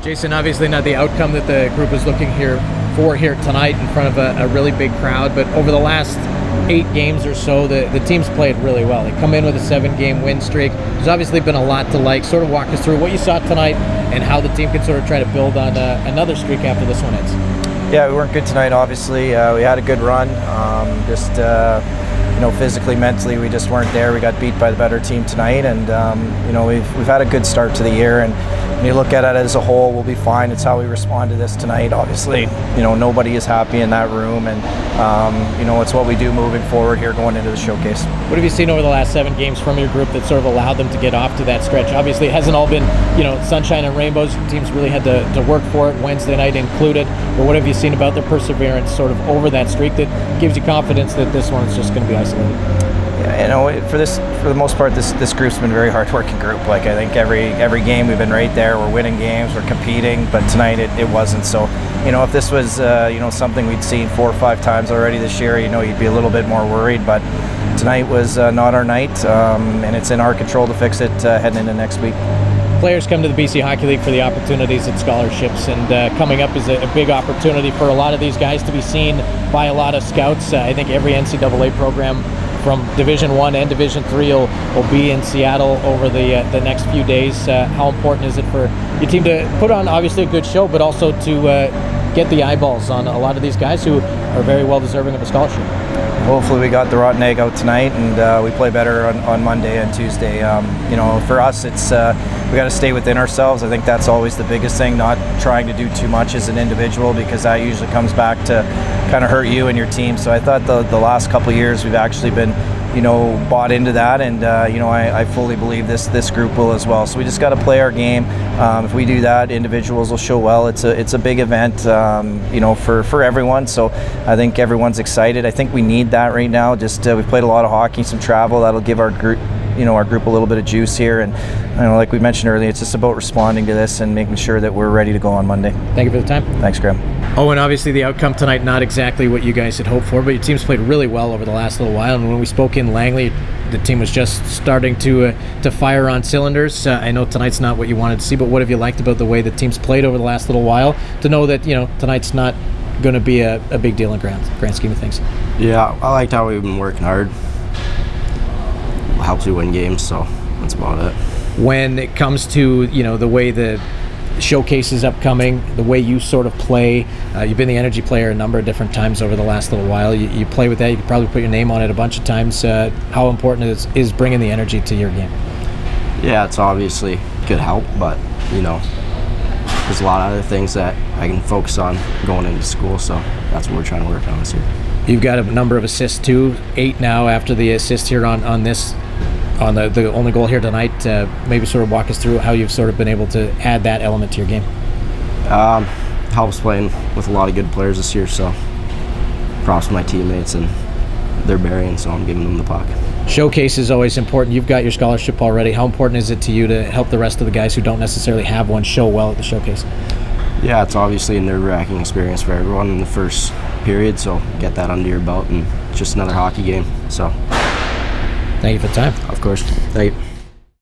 Jason, obviously not the outcome that the group was looking for here tonight in front of a really big crowd, but over the last 8 games or so, the team's played really well. They come in with a 7-game win streak. There's obviously been a lot to like. Sort of walk us through what you saw tonight and how the team can sort of try to build on another streak after this one ends. Yeah, we weren't good tonight, obviously. We had a good run. Physically, mentally, we just weren't there. We got beat by the better team tonight, and we've had a good start to the year. And when you look at it as a whole, we'll be fine. It's how we respond to this tonight. Obviously, nobody is happy in that room, and it's what we do moving forward here going into the showcase. What have you seen over the last 7 games from your group that sort of allowed them to get off to that stretch? Obviously, it hasn't all been sunshine and rainbows. Teams really had to work for it, Wednesday night included. But what have you seen about their perseverance sort of over that streak that gives you confidence that this one is just going to be isolated? Yeah, for the most part, this group's been a very hard-working group. Like, I think every game we've been right there. We're winning games, we're competing, but tonight it wasn't. So, if this was something we'd seen 4 or 5 times already this year, you'd be a little bit more worried. But tonight was not our night, and it's in our control to fix it heading into next week. Players come to the BC Hockey League for the opportunities and scholarships, and coming up is a big opportunity for a lot of these guys to be seen by a lot of scouts. I think every NCAA program from Division 1 and Division 3 will be in Seattle over the next few days. How important is it for your team to put on obviously a good show, but also to get the eyeballs on a lot of these guys who are very well deserving of a scholarship? Hopefully we got the rotten egg out tonight, and we play better on Monday and Tuesday. For us, it's we got to stay within ourselves. I think that's always the biggest thing, not trying to do too much as an individual, because that usually comes back to kind of hurt you and your team. So I thought the last couple of years we've actually been bought into that, and I fully believe this group will as well. So we just got to play our game. If we do that, individuals will show well. It's a big event, for everyone. So I think everyone's excited. I think we need that right now. Just we've played a lot of hockey, some travel. That'll give our group a little bit of juice here. And like we mentioned earlier, it's just about responding to this and making sure that we're ready to go on Monday. Thank you for the time. Thanks, Graham. Owen, obviously the outcome tonight, not exactly what you guys had hoped for, but your team's played really well over the last little while. And when we spoke in Langley, the team was just starting to fire on cylinders. I know tonight's not what you wanted to see, but what have you liked about the way the team's played over the last little while to know that tonight's not going to be a big deal in grand scheme of things? Yeah, I liked how we've been working hard. It helps you win games, so that's about it. When it comes to the way the showcase is upcoming, the way you sort of play, you've been the energy player a number of different times over the last little while. You play with that. You could probably put your name on it a bunch of times. How important is bringing the energy to your game? Yeah, it's obviously could help, but there's a lot of other things that I can focus on going into school, so that's what we're trying to work on this year. You've got a number of assists too, 8 now after the assist here on the only goal here tonight. Maybe sort of walk us through how you've sort of been able to add that element to your game. Helps playing with a lot of good players this year, so props to my teammates, and they're burying, so I'm giving them the puck. Showcase is always important. You've got your scholarship already. How important is it to you to help the rest of the guys who don't necessarily have one show well at the showcase? Yeah, it's obviously a nerve-wracking experience for everyone in the first period, so get that under your belt, and it's just another hockey game. So thank you for the time. Of course. Thank you.